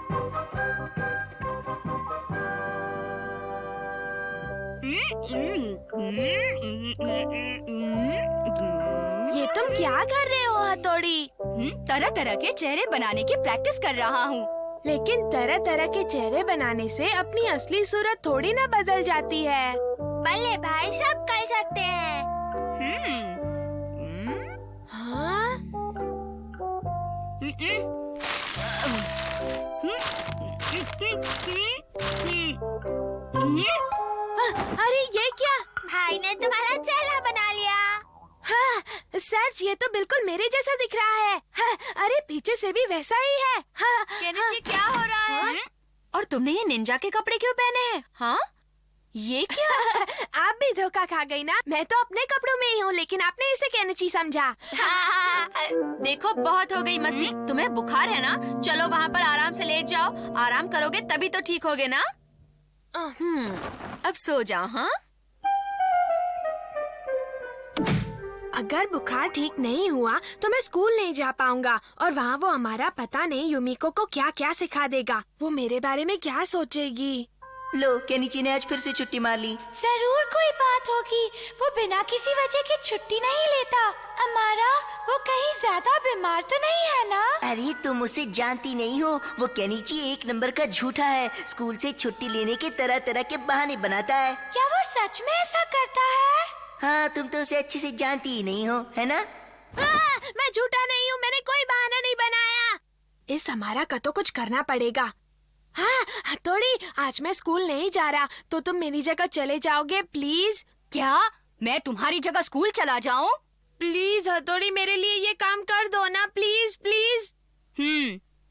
ये तुम क्या कर रहे हो हथौड़ी? तरह तरह के चेहरे बनाने की प्रैक्टिस कर रहा हूँ। लेकिन तरह तरह के चेहरे बनाने से अपनी असली सूरत थोड़ी ना बदल जाती है। भले भाई, सब कर सकते हैं। हाँ? अरे ये क्या? भाई ने तुम्हारा चेहरा बना लिया। हाँ, सच ये तो बिल्कुल मेरे जैसा दिख रहा है। हाँ, अरे पीछे से भी वैसा ही है। हाँ, केनिची, क्या हो रहा है? हाँ? और तुमने ये निंजा के कपड़े क्यों पहने हैं? हाँ, ये क्या? आप भी धोखा खा गई ना। मैं तो अपने कपड़ों में ही हूँ, लेकिन आपने इसे केनिची समझा। देखो, बहुत हो गई मस्ती। तुम्हें बुखार है ना? चलो वहाँ पर आराम से लेट जाओ। आराम करोगे तभी तो ठीक होगे ना? अब सो जाओ। हाँ, अगर बुखार ठीक नहीं हुआ तो मैं स्कूल नहीं जा पाऊंगा और वहाँ वो हमारा पता नहीं युमिको को क्या क्या सिखा देगा। वो मेरे बारे में क्या सोचेगी? लो, केनिची ने आज फिर से छुट्टी मार ली। जरूर कोई बात होगी। वो बिना किसी वजह की छुट्टी नहीं लेता। अमारा, वो कहीं ज्यादा बीमार तो नहीं है ना? अरे तुम उसे जानती नहीं हो। वो केनिची एक नंबर का झूठा है। स्कूल से छुट्टी लेने के तरह तरह के बहाने बनाता है। क्या वो सच में ऐसा करता है? हाँ, तुम तो उसे अच्छे से जानती ही नहीं हो, है ना? मैं झूठा नहीं हूँ, मैंने कोई बहाना नहीं बनाया। इस हमारा का तो कुछ करना पड़ेगा। हाँ, हथौड़ी, आज मैं स्कूल नहीं जा रहा, तो तुम मेरी जगह चले जाओगे प्लीज? क्या मैं तुम्हारी जगह स्कूल चला जाऊँ? प्लीज हथौड़ी, मेरे लिए ये काम कर दो ना, प्लीज प्लीज।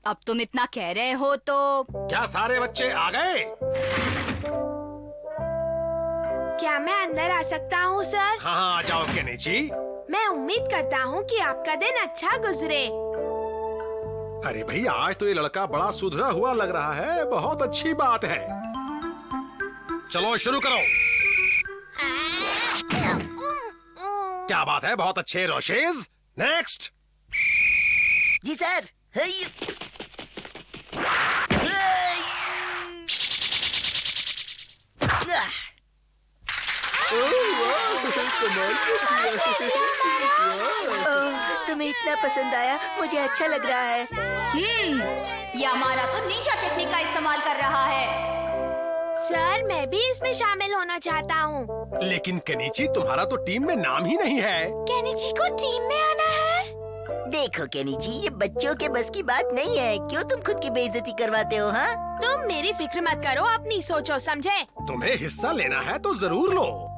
अब तुम इतना कह रहे हो तो। क्या सारे बच्चे आ गए? क्या मैं अंदर आ सकता हूँ सर? हाँ, आ जाओ केनिची। मैं उम्मीद करता हूँ कि आपका दिन अच्छा गुजरे। अरे भाई, आज तो ये लड़का बड़ा सुधरा हुआ लग रहा है। बहुत अच्छी बात है। चलो शुरू करो। क्या बात है, बहुत अच्छे रोशेज। नेक्स्ट। जी सर। तुम्हें इतना पसंद आया, मुझे अच्छा लग रहा है। ये हमारा तो निंजा टेक्निक का इस्तेमाल कर रहा है। सर, मैं भी इसमें शामिल होना चाहता हूँ। लेकिन केनिची, तुम्हारा तो टीम में नाम ही नहीं है। केनिची को टीम में आना है? देखो केनिची, ये बच्चों के बस की बात नहीं है। क्यों तुम खुद की बेइज्जती करवाते हो? हाँ, तुम मेरी फिक्र मत करो, अपनी सोचो, समझे? तुम्हें हिस्सा लेना है तो जरूर लो।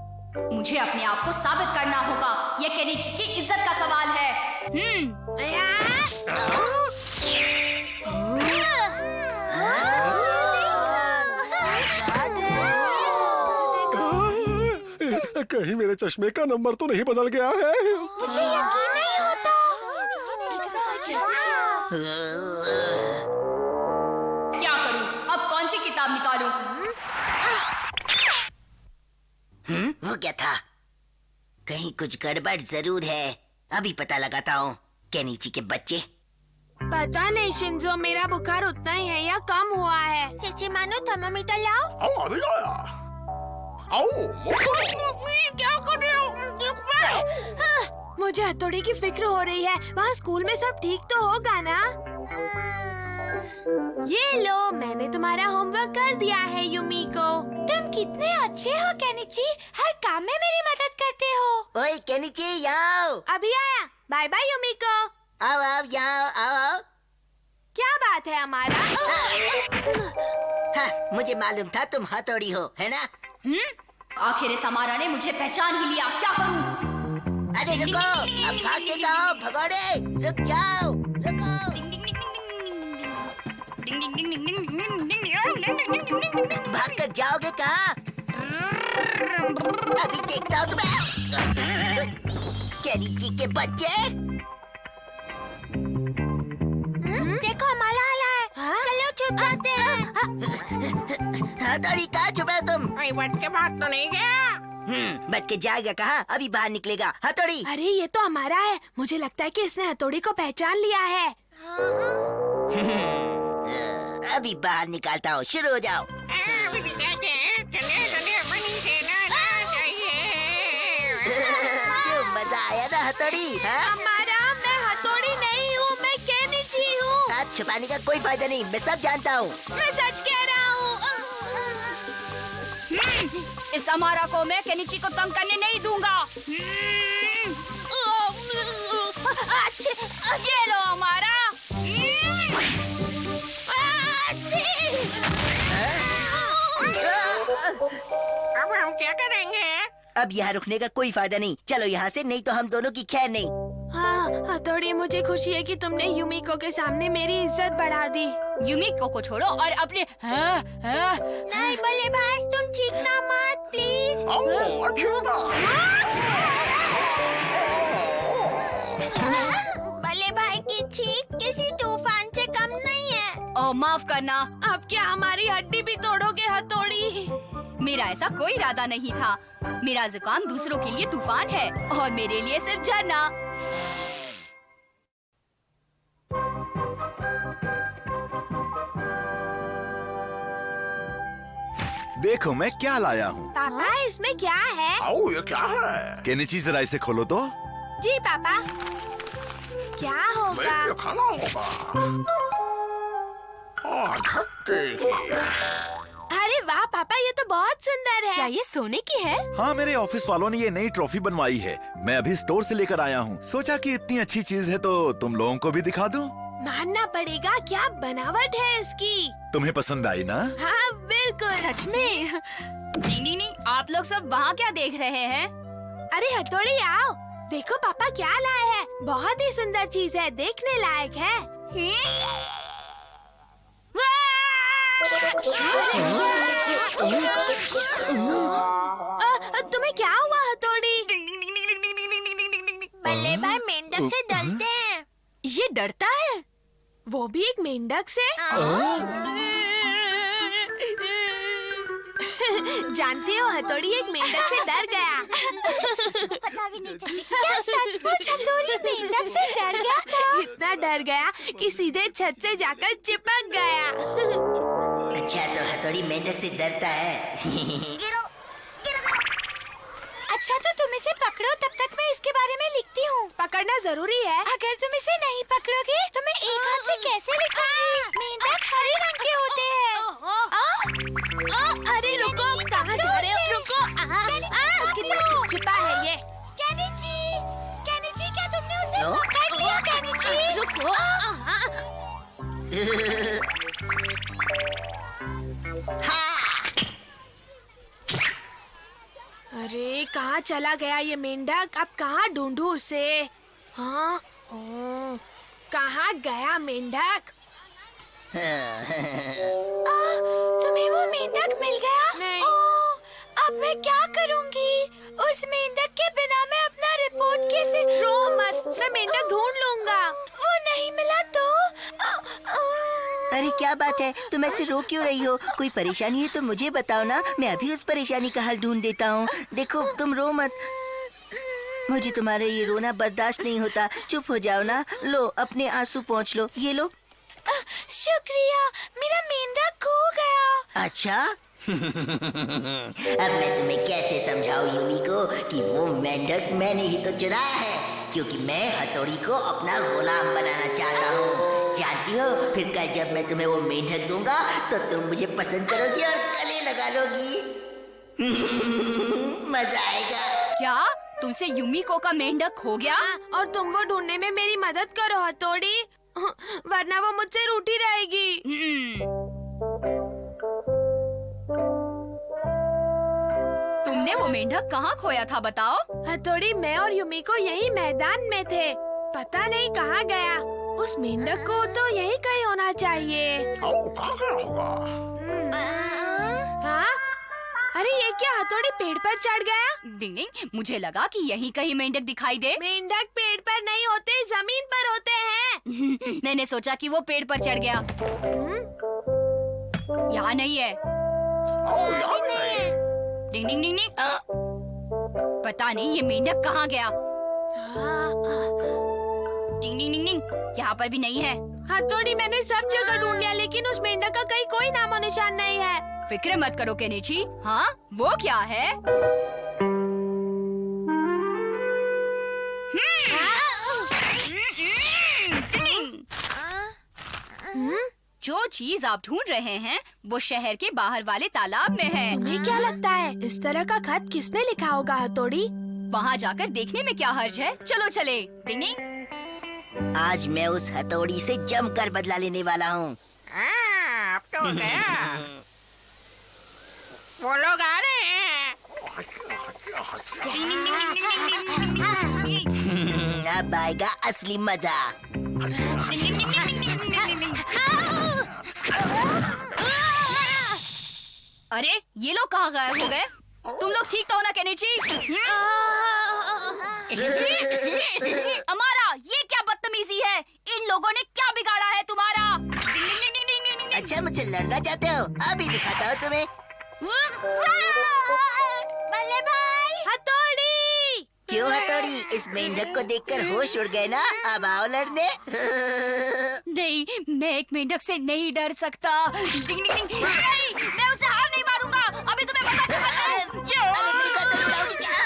मुझे अपने आप को साबित करना होगा। ये केनिची की इज्जत का सवाल है। कहीं मेरे चश्मे का नंबर तो नहीं बदल गया है? मुझे यकीन नहीं होता। क्या करूं? अब कौन सी किताब निकालूं? वो क्या था? कहीं कुछ गड़बड़ जरूर है। अभी पता लगाता हूँ। केनिची के बच्चे। पता नहीं शिंजो, मेरा बुखार उतना ही है या कम हुआ है? चेची मानो, थर्मामीटर लाओ। क्या कर रहे हो? मुझे हथौड़ी की फिक्र हो रही है। वहाँ स्कूल में सब ठीक तो होगा ना? ये लो, मैंने तुम्हारा होमवर्क कर दिया है युमिको। तुम कितने अच्छे हो केनिची, हर काम में मेरी मदद करते हो। ओए केनिची, यहाँ आओ। अभी आया। Bye bye Yumiko. आओ आओ, यहाँ आओ। क्या बात है हमारा? हाँ, मुझे मालूम था तुम हथौड़ी हो, है ना? आखिर इस हमारा ने मुझे पहचान ही लिया। क्या करूं? अरे रुको, अब भाग के जाओ भगोड़े। रुक जाओ, रुको। भाग कर जाओगे कहाँ? अभी देखता हूँ तुम्हें। केनिची के बच्चे। देखो, हमारा आला है। चलो छुप जाते हैं। हथौड़ी, कहाँ छुपे हो तुम? बच के भाग तो नहीं गया? बच के जाएगा कहाँ? अभी बाहर निकलेगा। हथौड़ी। अरे ये तो हमारा है। मुझे लगता है कि इसने हथौड़ी को पहचान लिया है। अभी बाहर निकालता हूँ, शुरू हो जाओ। अभी निकालते हैं, चले चले बनी से ना चाहिए। क्यों, मजा आया ना हथौड़ी? हाँ? हमारा मैं हथौड़ी नहीं हूँ, मैं केनिची हूँ। हाथ छुपाने का कोई फायदा नहीं, मैं सब जानता हूँ। मैं सच कह रहा हूँ। इस अमारा को मैं केनिची को तंग करने नहीं दूंगा। ये लो अमारा। अब हम क्या करेंगे? अब यहाँ रुकने का कोई फायदा नहीं, चलो यहाँ से, नहीं तो हम दोनों की खैर नहीं। हाँ, हथौड़ी मुझे खुशी है कि तुमने यूमिको के सामने मेरी इज्जत बढ़ा दी। यूमिको को छोड़ो और अपने नहीं बल्ले भाई, तुम चीखना मत प्लीज। बल्ले भाई की चीख किसी तूफान से कम नहीं है। ओ माफ करना, अब क्या हमारी हड्डी भी तोड़ोगे हथौड़ी? मेरा ऐसा कोई इरादा नहीं था। मेरा जुकाम दूसरों के लिए तूफान है और मेरे लिए सिर्फ झरना। देखो मैं क्या लाया हूँ। पापा इसमें क्या है? आओ, ये क्या है? केनिची जरा इसे खोलो तो। जी पापा। क्या होगा? मैं खाना होगा। हाँ, खट्टी की। अरे वाह पापा, ये तो बहुत सुंदर है। क्या ये सोने की है? हाँ, मेरे ऑफिस वालों ने ये नई ट्रॉफी बनवाई है। मैं अभी स्टोर से लेकर आया हूँ। सोचा कि इतनी अच्छी चीज है तो तुम लोगों को भी दिखा दूं। मानना पड़ेगा, क्या बनावट है इसकी। तुम्हें पसंद आई ना? हाँ बिल्कुल। सच में? नहीं, आप लोग सब वहाँ क्या देख रहे हैं? अरे हथौड़ी आओ, देखो पापा क्या लाए हैं। बहुत ही सुंदर चीज है, देखने लायक है। तुम्हें क्या हुआ हथौड़ी? बल्ले भाई मेंढक से डरते हैं। ये डरता है? वो भी एक मेंढक से? जानती हो हथौड़ी एक मेंढक से डर गया। क्या सचमुच हथौड़ी मेंढक से डर गया था? इतना डर गया कि सीधे छत से जाकर चिपक गया। अच्छा, तो हथौड़ी मेंढक से डरता है। अच्छा तो तुम इसे पकड़ो, तब तक मैं इसके बारे में लिखती हूँ। पकड़ना जरूरी है। अगर तुम इसे नहीं पकड़ोगे तो मैं एक हाथ से कैसे लिखूंगी? मेंढक हरे रंग के होते हैं। अरे रुको, कहाँ जा रहे हो? रुको, कितना चिपचिपा है ये। केनिची, केनिची क्या तुमने उसे पकड़ लिया? केनिची रुको। अरे कहाँ चला गया ये मेंढक? अब कहाँ ढूंढूं उसे? हाँ, कहाँ गया मेंढक? तुम्हें वो मेंढक मिल गया? नहीं। अब मैं क्या करूंगी? उस मेंढक के बिना मैं अपना रिपोर्ट कैसे? रो मत, मैं मेंढक ढूंढ लूंगा। वो नहीं मिला तो? अरे क्या बात है, तुम ऐसे रो क्यों रही हो? कोई परेशानी है तो मुझे बताओ ना, मैं अभी उस परेशानी का हल ढूंढ देता हूँ। देखो तुम रो मत, मुझे तुम्हारा ये रोना बर्दाश्त नहीं होता। चुप हो जाओ ना। लो अपने आंसू पोंछ लो, ये लो। शुक्रिया, मेरा मेंढक खो गया। अच्छा? अब मैं तुम्हें कैसे समझाऊं यूमिको कि वो मेंढक मैंने ही तो चुराया है, क्योंकि मैं हथौड़ी को अपना गुलाम बनाना चाहता हूँ। जानती हो, फिर कल जब मैं तुम्हें वो मेंढक दूंगा तो तुम मुझे पसंद करोगी और गले लगा लोगी। मजा आएगा। क्या तुमसे यूमिको का मेंढक खो गया? और तुम वो ढूंढने में मेरी मदद करो हथौड़ी, वरना वो मुझसे रूठी रहेगी। तुमने वो मेंढक कहाँ खोया था बताओ? हथौड़ी, मैं और यूमिको यही मैदान में थे, पता नहीं कहाँ गया। उस मेंढक को तो यही कहीं होना चाहिए। कहाँ गया होगा? हाँ? अरे ये क्या, हथौड़ी पेड़ पर चढ़ गया? डिंग डिंग, मुझे लगा कि यहीं कहीं मेंढक दिखाई दे। मेंढक पेड़ पर नहीं होते, जमीन पर होते हैं। मैंने सोचा कि वो पेड़ पर चढ़ गया। यहाँ नहीं है। डिंग डिंग डिंग डिंग। पता नहीं ये मेंढक कहाँ गया। डिंग डिंग डिंग डिंग, यहाँ पर भी नहीं है। हथौड़ी मैंने सब जगह ढूंढ लिया लेकिन उस मेंढक का कहीं कोई नामो निशान नहीं है। फिक्र मत करो केनिची। हाँ, वो क्या है? जो चीज आप ढूंढ रहे हैं वो शहर के बाहर वाले तालाब में है। तुम्हें क्या लगता है इस तरह का खत किसने लिखा होगा हथौड़ी? वहाँ जाकर देखने में क्या हर्ज है? चलो चले। डिंग डिंग। आज मैं उस हथौड़ी से जमकर बदला लेने वाला हूँ। अब तो गया। वो लोग आ रहे हैं। अब आएगा असली मजा। अरे ये लोग कहाँ गायब हो गए? तुम लोग ठीक तो हो ना केनिची? अमारा, ये क्या बदतमीजी है? इन लोगों ने क्या बिगाड़ा है तुम्हारा? अच्छा मुझसे लड़ना चाहते हो? अभी दिखाता हूँ तुम्हें। बल्ले भाई, हथौड़ी! क्यों हथौड़ी, इस मेंढक को देखकर होश उड़ गए ना? अब आओ लड़ने। नहीं, मैं एक मेंढक से नहीं डर सकता। डिंग डिंग डिंग। नहीं, मैं उसे हार नहीं मारूंगा। अभी तुम्हें पता अरे मेरी गर्दन उड़ाओगी क्या?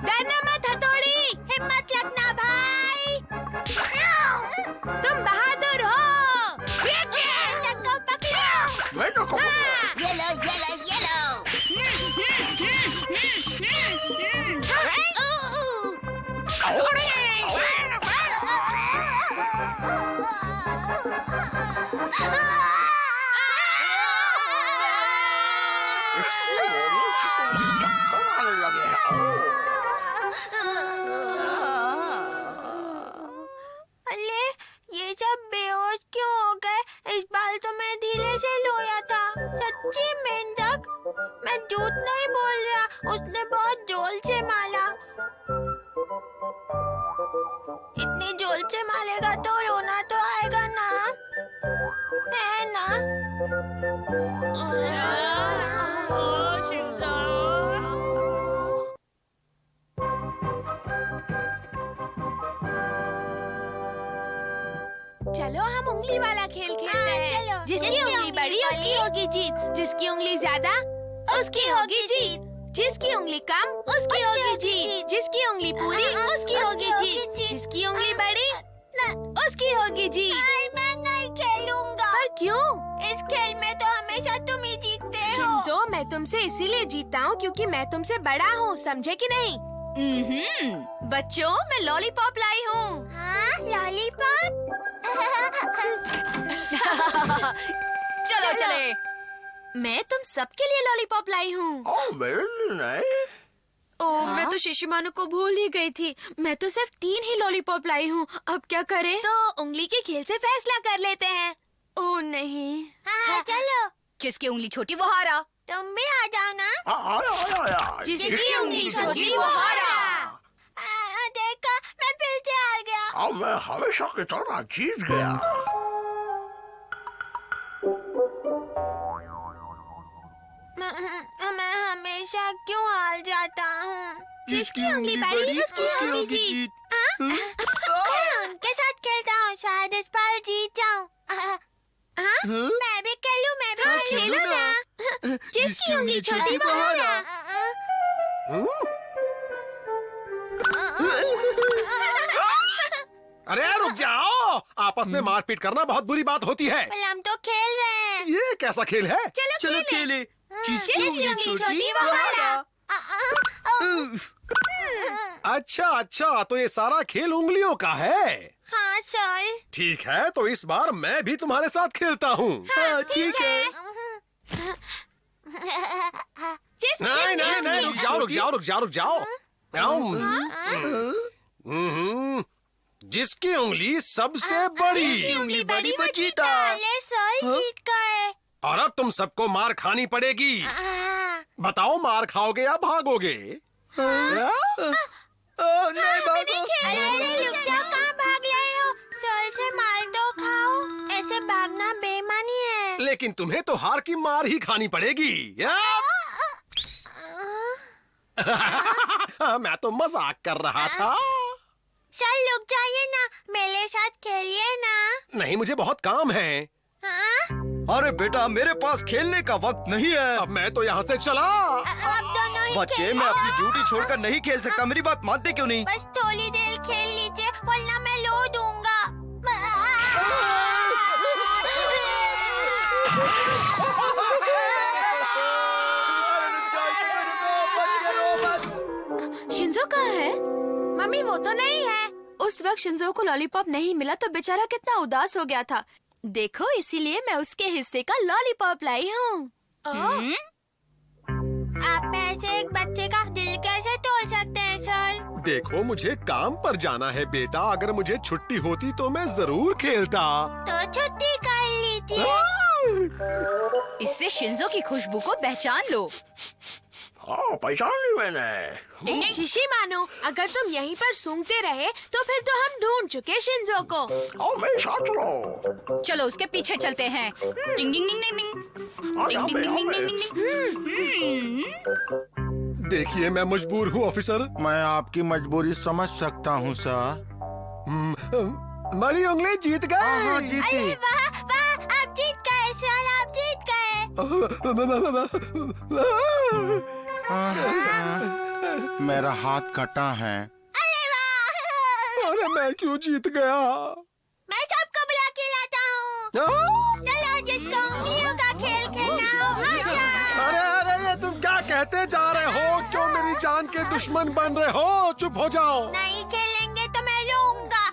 डरना मत हथौड़ी, हिम्मत रखना भाई। तुम बहादुर हो। ये लो, ये लो, ये लो। अरे ये सब बेहोश क्यों हो गए? इस बार तो मैं धीरे से लोया था। सच्ची मेंढक, मैं झूठ नहीं बोल रहा, उसने बहुत जोर से मारा। इतनी जोर से मारेगा तो रोना तो आएगा ना, है ना? चलो हम उंगली वाला खेल खेलते हैं। चलो। जिसकी उंगली बड़ी उसकी होगी जीत, जिसकी उंगली ज्यादा उसकी होगी जीत, जिसकी उंगली कम उसकी होगी जीत, जिसकी उंगली पूरी उसकी होगी जीत, जिसकी उंगली बड़ी उसकी होगी जीत। मैं नहीं खेलूंगा। पर क्यों? इस खेल में तो हमेशा तुम ही जीतते हो। शिंजो, मैं तुमसे इसीलिए जीतता हूँ क्योंकि मैं तुमसे बड़ा हूँ, समझे कि नहीं? बच्चों, मैं लॉलीपॉप लाई हूँ। हाँ, लॉलीपॉप। चलो चले। मैं तुम सबके लिए लॉलीपॉप लाई हूँ। ओह, मैं तो शिशुमानु को भूल ही गई थी। मैं तो सिर्फ 3 ही लॉलीपॉप लाई हूँ। अब क्या करें? तो उंगली के खेल से फैसला कर लेते हैं। ओह नहीं। हाँ, चलो। जिसकी उंगली छोटी वो हारा। तुम भी आ जाओ ना। जिसकी उंगली छोटी वो हारा। देखा, मैं फिर से हार गया। मैं हमेशा की तरह जीत गया। मैं हमेशा क्यों हार जाता हूँ? जिसकी उंगली बड़ी उसकी होगी जीत। मैं उनके साथ खेलता हूँ, शायद इस बार जीत जाऊँ। मैं भी खेलूं, मैं भी खेलो ना। जिसकी उंगली छोटी वो हारा। अरे रुक जाओ, आपस में मारपीट करना बहुत बुरी बात होती है। पर हम तो खेल रहे हैं। ये कैसा खेल है? चलो खेले। जिसकी उंगली छोटी वो हारा। अच्छा, तो ये सारा खेल उंगलियों का है। हाँ सर। ठीक है, तो इस बार मैं भी तुम्हारे साथ खेलता हूँ। हाँ, ठीक है। नहीं, रुक जाओ। जिसकी उंगली सबसे बड़ी। उंगली बड़ी वो जीता। पहले सर जीत गए। और अब तुम सबको मार खानी पड़ेगी। बताओ, मार खाओगे या भागोगे? नहीं भागो। अरे रुक जाओ, कहाँ भाग रहे हो? सर से मार तो खाओ, ऐसे भागना बेईमानी है। लेकिन तुम्हें तो हार की मार ही खानी पड़ेगी। मैं तो मजाक कर रहा था। सर रुक जाइए ना, मेरे साथ खेलिए ना। नहीं, मुझे बहुत काम है। हाँ? अरे बेटा, मेरे पास खेलने का वक्त नहीं है। अब मैं तो यहाँ से चला। अब दोनों ही बच्चे, मैं अपनी ड्यूटी छोड़कर नहीं खेल सकता। मेरी बात मानते क्यों नहीं? बस थोड़ी देर खेल लीजिए, वरना मैं लो दूंगा। शिंजो कहाँ है? मम्मी वो तो नहीं है। उस वक्त शिंजो को लॉलीपॉप नहीं मिला तो बेचारा कितना उदास हो गया था। देखो, इसीलिए मैं उसके हिस्से का लॉलीपॉप लाई हूँ। आप में ऐसे एक बच्चे का दिल कैसे तोड़ सकते हैं सर? देखो, मुझे काम पर जाना है बेटा। अगर मुझे छुट्टी होती तो मैं जरूर खेलता। तो छुट्टी कर लीजिए। इससे शिंजो की खुशबू को पहचान लो। हाँ, पहचान ली मैंने। शिशी मानो, अगर तुम यहीं पर सूंघते रहे तो फिर तो हम ढूंढ चुके शिंजो को। आओ मेरे साथ चलो। चलो उसके पीछे चलते हैं। डिंग डिंग डिंग डिंग डिंग आ डिंग यहाँ डिंग पे, डिंग यहाँ डिंग पे। डिंग। देखिए, मैं मजबूर हूँ ऑफिसर। मैं आपकी मजबूरी समझ सकता हूँ सर। बड़ी उंगली जीत गई। हाँ, जीती। अरे वाह वाह, आप जीत गए सर, आप जीत गए। मेरा हाथ कटा है। अरे वाह, अरे मैं क्यों जीत गया? मैं सबको बुला के लाता हूँ। चलो, जिसको उंगलियों का खेल खेलना हो आ जाओ। अरे अरे, ये तुम क्या कहते जा रहे हो? क्यों मेरी जान के दुश्मन बन रहे हो? चुप हो जाओ। नहीं खेलेंगे तो मैं लूंगा।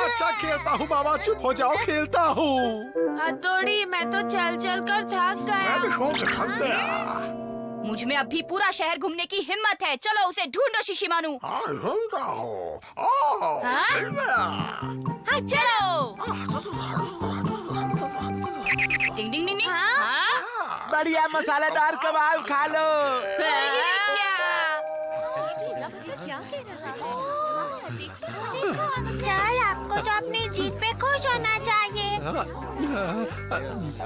अच्छा खेलता हूँ बाबा, चुप हो जाओ, खेलता हूँ। हथौड़ी, मैं तो चल चल कर थक मैं भी गया। सो के थक गया। मुझ में अभी पूरा शहर घूमने की हिम्मत है। चलो उसे ढूंढो शिशिमानु। हाँ, सुनता हूँ। ओह, हाँ? मिल गया। हाँ, चलो। डिंग डिंग डिंग डिंग। हाँ? बढ़िया मसालेदार कबाब खा लो। क्या कह रहा है? सर, आपको तो अपनी जीत पे खुश होना चाहिए।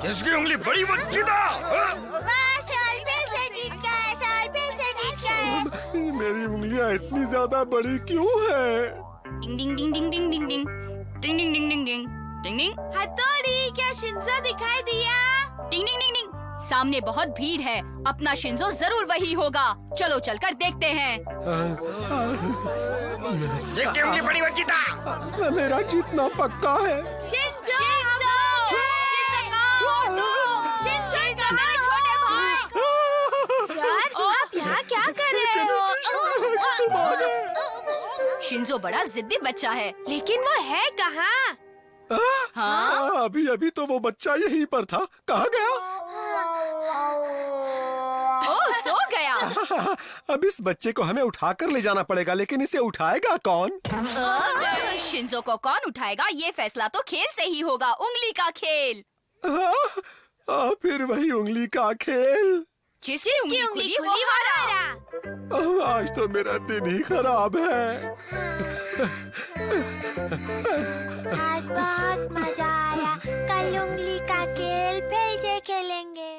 जिसकी उंगली बड़ी वो जीता। वाह सर, फिर से जीत गए सर, फिर से जीत गए। मेरी उंगलियां इतनी ज्यादा बड़ी क्यों है? डिंग डिंग डिंग डिंग डिंग डिंग डिंग डिंग डिंग डिंग डिंग डिंग डिंग डिंग। हथौड़ी, क्या शिंजो दिखाई दिया? डिंग डिंग डिंग डिंग। सामने बहुत भीड़ है। अपना शिंजो जरूर वही होगा। चलो चलकर देखते हैं। जिसकी उंगली बड़ी वो जीता। मेरा जीतना पक्का है। शिंजो! शिंजो, मेरे छोटे भाई! सर, आप यहाँ क्या कर रहे हो? शिंजो बड़ा जिद्दी बच्चा है। लेकिन वो है कहाँ? हाँ? अभी अभी तो वो बच्चा यहीं पर था। कहाँ गया? ओ, सो गया। अब इस बच्चे को हमें उठाकर ले जाना पड़ेगा, लेकिन इसे उठाएगा कौन? शिंजो को कौन उठाएगा? ये फैसला तो खेल से ही होगा। उंगली का खेल। फिर वही उंगली का खेल। जिसकी उंगली खुली वो हारा। आज तो मेरा दिन ही खराब है। आज बहुत मजा आया। कल उंगली का खेल फिर से खेलेंगे।